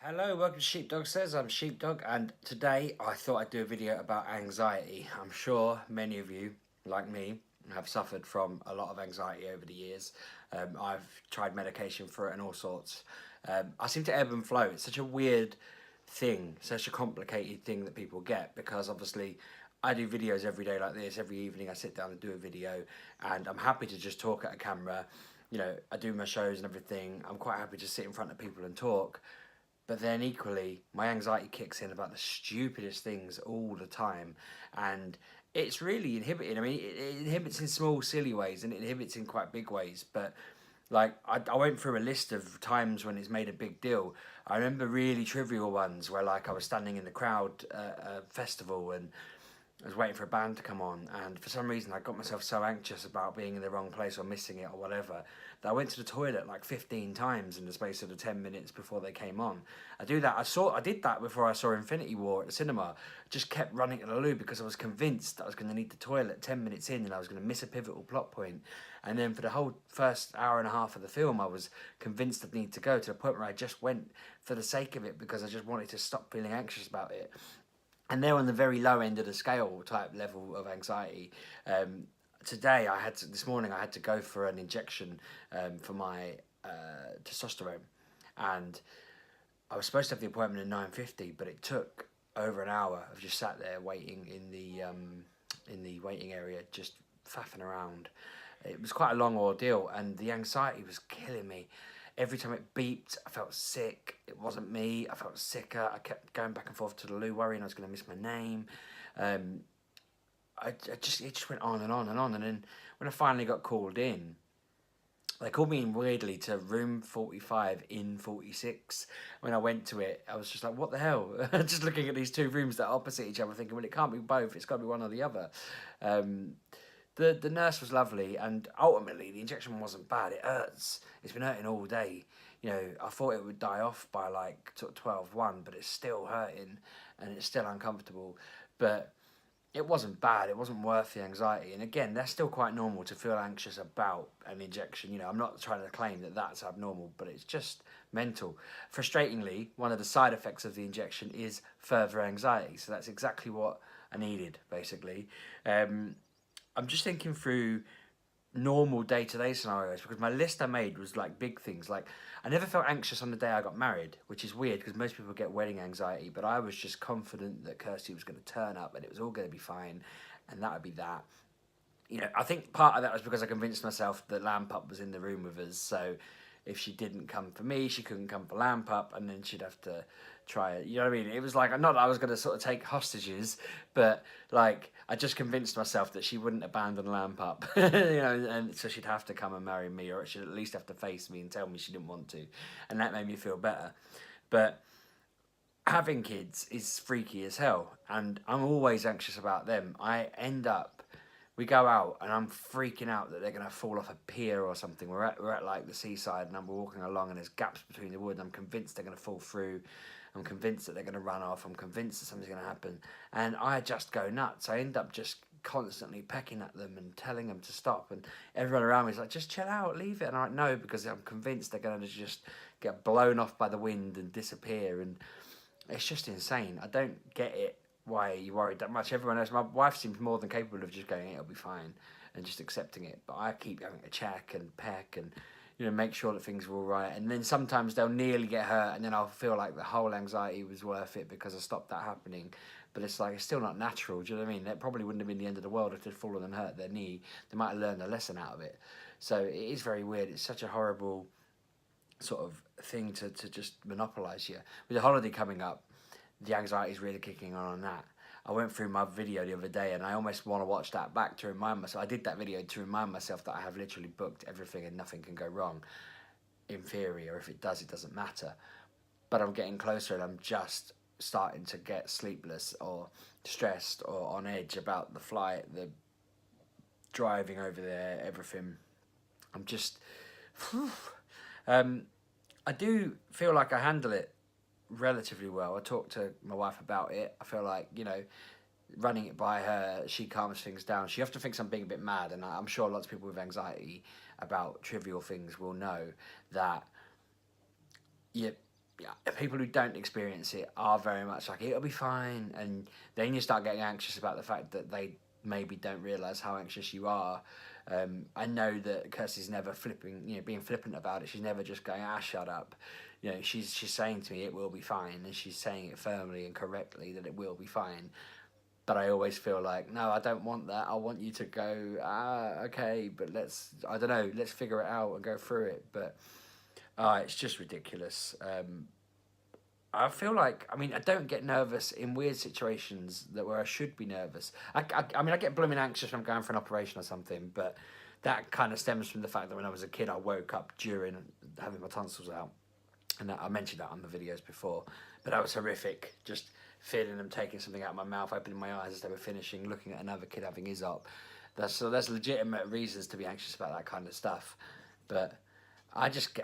Hello, welcome to Sheepdog Says. I'm Sheepdog, and today I thought I'd do a video about anxiety. I'm sure many of you, like me, have suffered from a lot of anxiety over the years. I've tried medication for it and all sorts. I seem to ebb and flow. It's such a weird thing, such a complicated thing that people get, because obviously I do videos every day like this. Every evening I sit down and do a video, and I'm happy to just talk at a camera. You know, I do my shows and everything. I'm quite happy to sit in front of people and talk. But then equally, my anxiety kicks in about the stupidest things all the time. And it's really inhibiting. I mean, it inhibits in small, silly ways, and it inhibits in quite big ways. But like, I went through a list of times when it's made a big deal. I remember really trivial ones where, like, I was standing in the crowd at a festival and I was waiting for a band to come on, and for some reason I got myself so anxious about being in the wrong place or missing it or whatever that I went to the toilet like 15 times in the space of the 10 minutes before they came on. I did that before I saw Infinity War at the cinema. I just kept running to the loo because I was convinced that I was going to need the toilet 10 minutes in and I was going to miss a pivotal plot point. And then for the whole first hour and a half of the film, I was convinced I'd need to go, to the point where I just went for the sake of it because I just wanted to stop feeling anxious about it. And they're on the very low end of the scale type level of anxiety. Today, this morning, I had to go for an injection for my testosterone, and I was supposed to have the appointment at 9:50, but it took over an hour of just sat there waiting in the waiting area, just faffing around. It was quite a long ordeal, and the anxiety was killing me. Every time it beeped, I felt sick. It wasn't me. I felt sicker. I kept going back and forth to the loo, worrying I was going to miss my name. It just went on and on and on. And then when I finally got called in, they called me in weirdly to room 45 in 46. When I went to it, I was just like, what the hell? Just looking at these two rooms that are opposite each other, thinking, well, it can't be both. It's got to be one or the other. The nurse was lovely, and ultimately the injection wasn't bad. It hurts. It's been hurting all day. You know, I thought it would die off by like 12:1, but it's still hurting and it's still uncomfortable. But it wasn't bad. It wasn't worth the anxiety. And again, that's still quite normal to feel anxious about an injection. You know, I'm not trying to claim that that's abnormal, but it's just mental. Frustratingly, one of the side effects of the injection is further anxiety. So that's exactly what I needed, basically. I'm just thinking through normal day-to-day scenarios, because my list I made was like big things. Like, I never felt anxious on the day I got married, which is weird because most people get wedding anxiety, but I was just confident that Kirsty was going to turn up and it was all going to be fine, and that would be that. You know, I think part of that was because I convinced myself that Lamp Up was in the room with us, so if she didn't come for me, she couldn't come for Lamp Up, and then she'd have to try it. You know what I mean? It was like, not that I was going to sort of take hostages, but like, I just convinced myself that she wouldn't abandon Lamp Up, you know, and so she'd have to come and marry me, or she'd at least have to face me and tell me she didn't want to, and that made me feel better. But having kids is freaky as hell, and I'm always anxious about them. We go out and I'm freaking out that they're going to fall off a pier or something. We're at like the seaside and I'm walking along and there's gaps between the wood and I'm convinced they're going to fall through. I'm convinced that they're going to run off. I'm convinced that something's going to happen. And I just go nuts. I end up just constantly pecking at them and telling them to stop. And everyone around me is like, just chill out, leave it. And I'm like, no, because I'm convinced they're going to just get blown off by the wind and disappear. And it's just insane. I don't get it. Why are you worried that much? Everyone else, my wife seems more than capable of just going, it'll be fine, and just accepting it. But I keep having to check and peck and, you know, make sure that things are all right. And then sometimes they'll nearly get hurt, and then I'll feel like the whole anxiety was worth it because I stopped that happening. But it's like, it's still not natural. Do you know what I mean? That probably wouldn't have been the end of the world if they'd fallen and hurt their knee. They might have learned a lesson out of it. So it is very weird. It's such a horrible sort of thing to just monopolise you. With the holiday coming up, the anxiety is really kicking on that. I went through my video the other day and I almost want to watch that back to remind myself. I did that video to remind myself that I have literally booked everything and nothing can go wrong, in theory, or if it does, it doesn't matter. But I'm getting closer and I'm just starting to get sleepless or stressed or on edge about the flight, the driving over there, everything. I'm just... I do feel like I handle it relatively well. I talked to my wife about it. I feel like, you know, running it by her, she calms things down. She often thinks I'm being a bit mad, and I'm sure lots of people with anxiety about trivial things will know that yeah, people who don't experience it are very much like it'll be fine, and then you start getting anxious about the fact that they maybe don't realise how anxious you are. I know that Kirsty's never being flippant about it. She's never just going, shut up. She's saying to me, it will be fine, and she's saying it firmly and correctly that it will be fine. But I always feel like, no, I don't want that. I want you to go, okay, but I don't know, let's figure it out and go through it. But it's just ridiculous. I feel like, I don't get nervous in weird situations where I should be nervous. I get blooming anxious when I'm going for an operation or something, but that kind of stems from the fact that when I was a kid, I woke up during having my tonsils out. And I mentioned that on the videos before, but that was horrific. Just feeling them taking something out of my mouth, opening my eyes as they were finishing, looking at another kid having his op. There's legitimate reasons to be anxious about that kind of stuff. But I'm just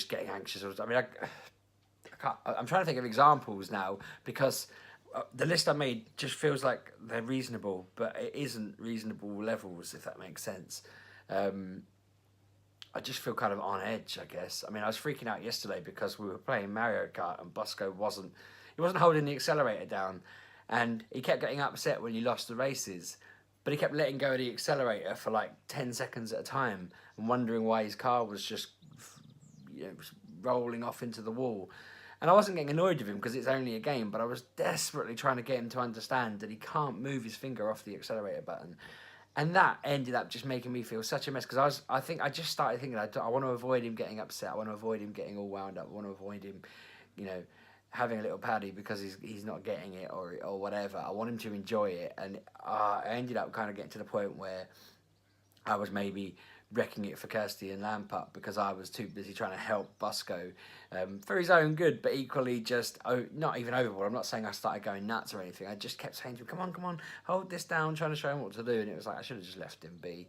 getting anxious. I'm trying to think of examples now, because the list I made just feels like they're reasonable, but it isn't reasonable levels, if that makes sense. I just feel kind of on edge, I guess. I was freaking out yesterday because we were playing Mario Kart and Bosco wasn't holding the accelerator down, and he kept getting upset when you lost the races, but he kept letting go of the accelerator for like 10 seconds at a time and wondering why his car was just rolling off into the wall. And I wasn't getting annoyed with him because it's only a game, but I was desperately trying to get him to understand that he can't move his finger off the accelerator button. And that ended up just making me feel such a mess, because I just started thinking, I want to avoid him getting upset. I want to avoid him getting all wound up. I want to avoid him, having a little paddy because he's not getting it or whatever. I want him to enjoy it. And I ended up kind of getting to the point where I was maybe wrecking it for Kirsty and Lampup because I was too busy trying to help Busco for his own good, but equally just not even overboard. I'm not saying I started going nuts or anything. I just kept saying to him, come on, hold this down, trying to show him what to do. And it was like, I should have just left him be.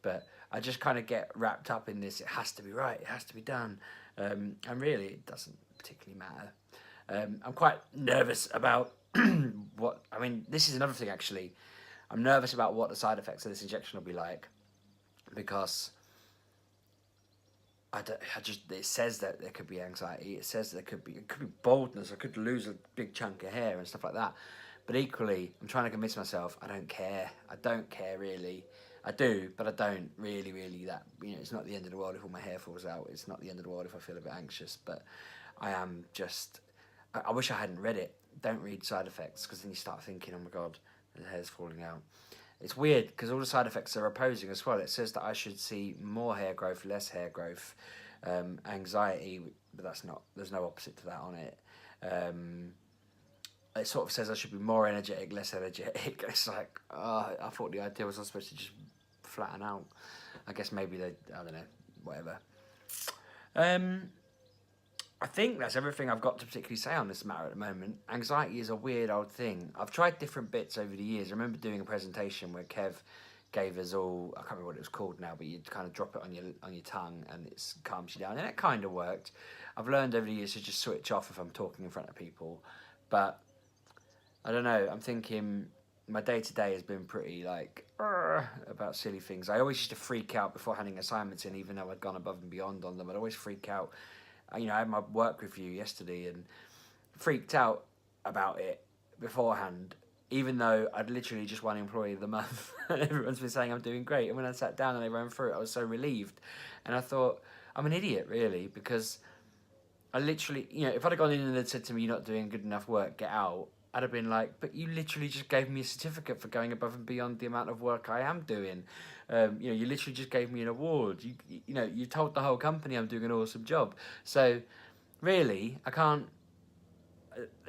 But I just kind of get wrapped up in this, it has to be right, it has to be done. And really, it doesn't particularly matter. I'm quite nervous about this is another thing actually. I'm nervous about what the side effects of this injection will be like, because it says that there could be anxiety, it says that it could be baldness, I could lose a big chunk of hair and stuff like that. But equally, I'm trying to convince myself I don't care really. I do, but I don't really that, it's not the end of the world if all my hair falls out. It's not the end of the world if I feel a bit anxious, but I am just, I wish I hadn't read it. Don't read side effects, because then you start thinking, oh my God, the hair's falling out. It's weird because all the side effects are opposing as well. It says that I should see more hair growth, less hair growth, anxiety, but there's no opposite to that on it. It sort of says I should be more energetic, less energetic. It's like, I thought the idea was I was supposed to just flatten out. I guess maybe I don't know, whatever. I think that's everything I've got to particularly say on this matter at the moment. Anxiety is a weird old thing. I've tried different bits over the years. I remember doing a presentation where Kev gave us all, I can't remember what it was called now, but you'd kind of drop it on your tongue and it calms you down, and it kind of worked. I've learned over the years to just switch off if I'm talking in front of people, but I don't know, I'm thinking my day-to-day has been pretty about silly things. I always used to freak out before handing assignments in, even though I'd gone above and beyond on them. I'd always freak out. I had my work review yesterday and freaked out about it beforehand, even though I'd literally just won Employee of the Month and everyone's been saying I'm doing great. And when I sat down and they ran through it, I was so relieved. And I thought, I'm an idiot, really, because I literally, if I'd have gone in and they'd said to me, you're not doing good enough work, get out, I'd have been like, but you literally just gave me a certificate for going above and beyond the amount of work I am doing. You literally just gave me an award. You told the whole company I'm doing an awesome job. So, really, I can't.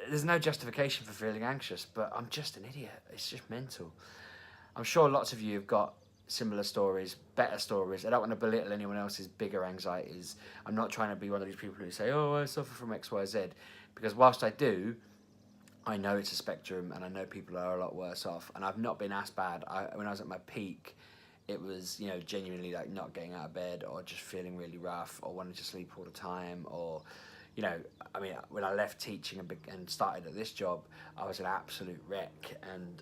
There's no justification for feeling anxious, but I'm just an idiot. It's just mental. I'm sure lots of you have got similar stories, better stories. I don't want to belittle anyone else's bigger anxieties. I'm not trying to be one of these people who say, oh, I suffer from X, Y, Z. Because whilst I do, I know it's a spectrum, and I know people are a lot worse off. And I've not been as bad. When I was at my peak, it was, genuinely like not getting out of bed or just feeling really rough or wanting to sleep all the time or, when I left teaching and started at this job, I was an absolute wreck. And,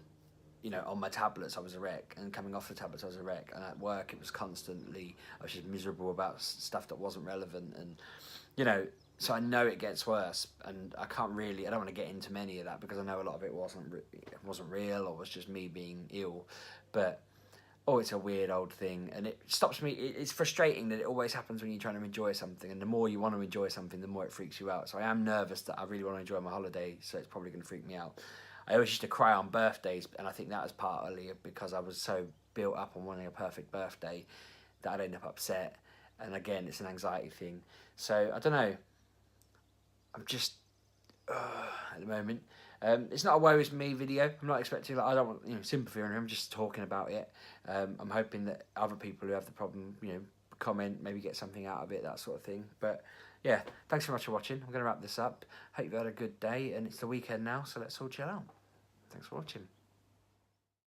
on my tablets, I was a wreck. And coming off the tablets, I was a wreck. And at work, it was constantly, I was just miserable about stuff that wasn't relevant. And, So I know it gets worse, and I don't want to get into many of that because I know a lot of it wasn't real or was just me being ill. But it's a weird old thing, and it stops me. It's frustrating that it always happens when you're trying to enjoy something, and the more you want to enjoy something, the more it freaks you out. So I am nervous that I really want to enjoy my holiday, so it's probably going to freak me out. I always used to cry on birthdays, and I think that was partly because I was so built up on wanting a perfect birthday that I'd end up upset. And again, it's an anxiety thing. So I don't know. I'm just at the moment. It's not a woe is me video. I'm not expecting, like, I don't want sympathy or anything. I'm just talking about it. I'm hoping that other people who have the problem, comment, maybe get something out of it, that sort of thing. But yeah, thanks so much for watching. I'm going to wrap this up. Hope you had a good day, and it's the weekend now, so let's all chill out. Thanks for watching.